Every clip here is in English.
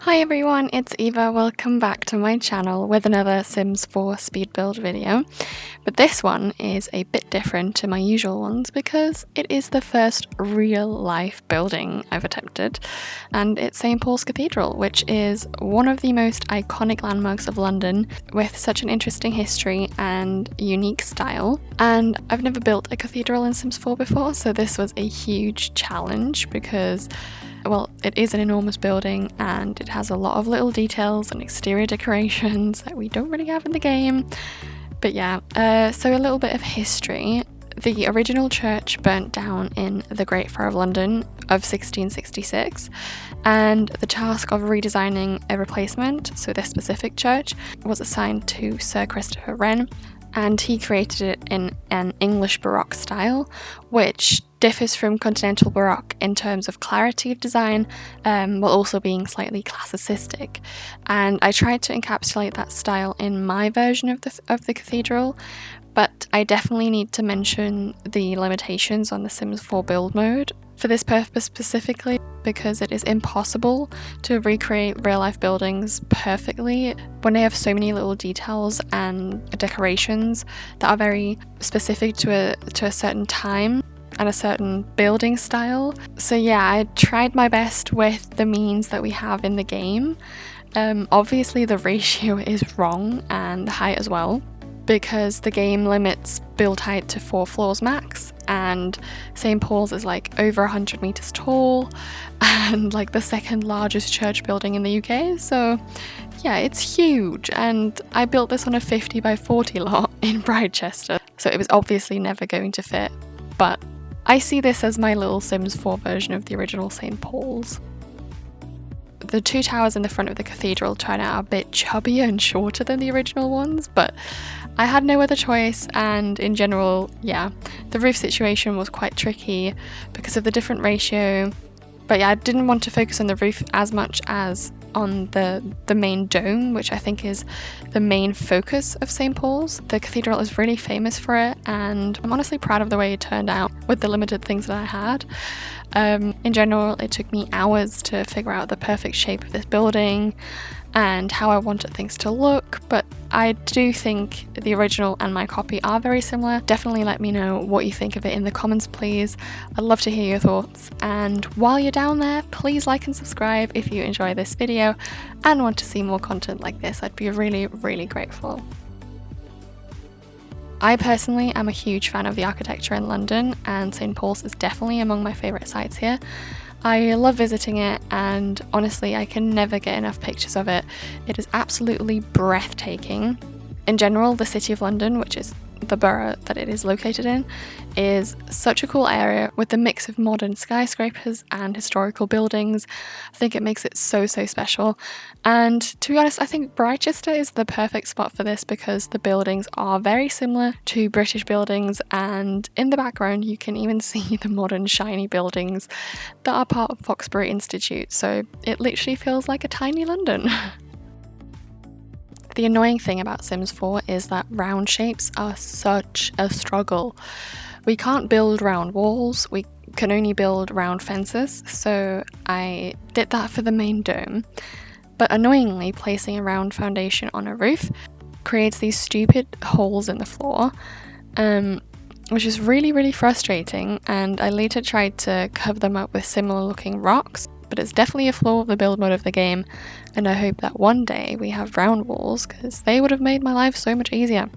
Hi everyone, it's Eva. Welcome back to my channel with another Sims 4 speed build video. But this one is a bit different to my usual ones because it is the first real life building I've attempted, and it's St. Paul's Cathedral, which is one of the most iconic landmarks of London with such an interesting history and unique style. And I've never built a cathedral in Sims 4 before, so this was a huge challenge because, well, it is an enormous building and it has a lot of little details and exterior decorations that we don't really have in the game. But yeah, so a little bit of history. The original church burnt down in the Great Fire of London of 1666, and the task of redesigning a replacement, so this specific church, was assigned to Sir Christopher Wren, and he created it in an English Baroque style, which differs from continental Baroque in terms of clarity of design, while also being slightly classicistic. And I tried to encapsulate that style in my version of the cathedral, but I definitely need to mention the limitations on the Sims 4 build mode for this purpose specifically, because it is impossible to recreate real-life buildings perfectly when they have so many little details and decorations that are very specific to a certain time and a certain building style. So yeah, I tried my best with the means that we have in the game. Obviously the ratio is wrong, and the height as well, because the game limits build height to 4 floors max, and St. Paul's is like over 100 meters tall and like the second largest church building in the UK. So yeah, it's huge, and I built this on a 50 by 40 lot in Britechester, so it was obviously never going to fit, but I see this as my little Sims 4 version of the original St. Paul's. The two towers in the front of the cathedral turn out a bit chubbier and shorter than the original ones, but I had no other choice, and in general, yeah, the roof situation was quite tricky because of the different ratio. But yeah, I didn't want to focus on the roof as much as on the main dome, which I think is the main focus of St. Paul's. The cathedral is really famous for it, and I'm honestly proud of the way it turned out with the limited things that I had. In general, it took me hours to figure out the perfect shape of this building and how I wanted things to look, but I do think the original and my copy are very similar. Definitely let me know what you think of it in the comments, please. I'd love to hear your thoughts, and while you're down there, please like and subscribe if you enjoy this video and want to see more content like this. I'd be really, really grateful. I personally am a huge fan of the architecture in London, and St. Paul's is definitely among my favourite sites here. I love visiting it, and honestly I can never get enough pictures of it. It is absolutely breathtaking. In general, the City of London, which is the borough that it is located in, is such a cool area with the mix of modern skyscrapers and historical buildings. I think it makes it so special, and to be honest, I think Britechester is the perfect spot for this because the buildings are very similar to British buildings, and in the background you can even see the modern shiny buildings that are part of Foxbury Institute, so it literally feels like a tiny London. The annoying thing about Sims 4 is that round shapes are such a struggle. We can't build round walls, we can only build round fences, so I did that for the main dome. But annoyingly, placing a round foundation on a roof creates these stupid holes in the floor, which is really frustrating, and I later tried to cover them up with similar looking rocks. But it's definitely a flaw of the build mode of the game, and I hope that one day we have round walls because they would have made my life so much easier.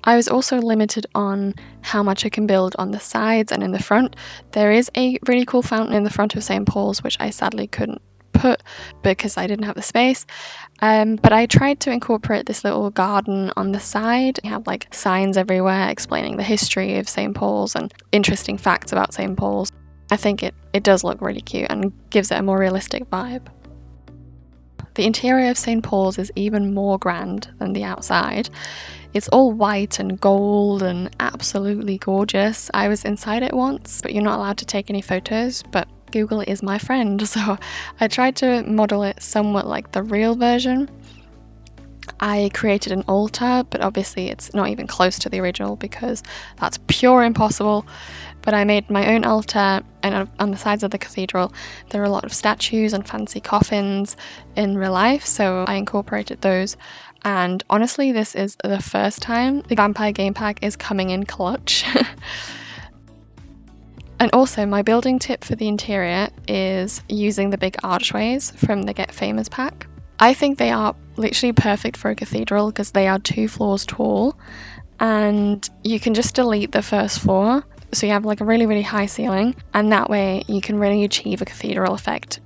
I was also limited on how much I can build on the sides and in the front. There is a really cool fountain in the front of St. Paul's, which I sadly couldn't put because I didn't have the space, but I tried to incorporate this little garden on the side. We have like signs everywhere explaining the history of St. Paul's and interesting facts about St. Paul's. I think it does look really cute and gives it a more realistic vibe. The interior of St. Paul's is even more grand than the outside. It's all white and gold and absolutely gorgeous. I was inside it once, but you're not allowed to take any photos, but Google is my friend, so I tried to model it somewhat like the real version. I created an altar, but obviously it's not even close to the original because that's pure impossible. But I made my own altar, and on the sides of the cathedral there are a lot of statues and fancy coffins in real life, so I incorporated those. And honestly, this is the first time the vampire game pack is coming in clutch. And also, my building tip for the interior is using the big archways from the Get Famous pack. I think they are literally perfect for a cathedral because they are 2 floors tall, and you can just delete the first floor, so you have like a really high ceiling, and that way you can really achieve a cathedral effect.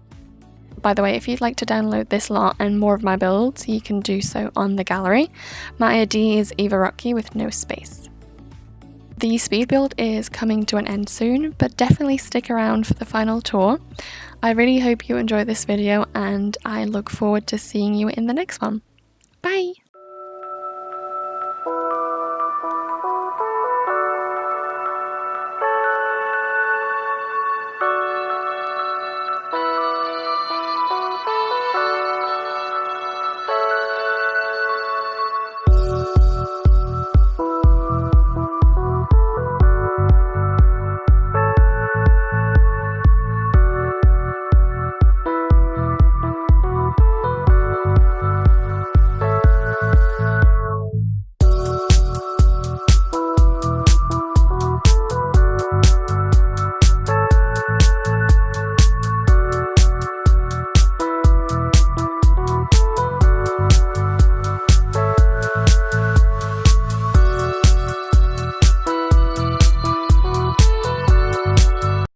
By the way, if you'd like to download this lot and more of my builds, you can do so on the gallery. My ID is Eva Rocky with no space. The speed build is coming to an end soon, but definitely stick around for the final tour. I really hope you enjoy this video, and I look forward to seeing you in the next one. Bye!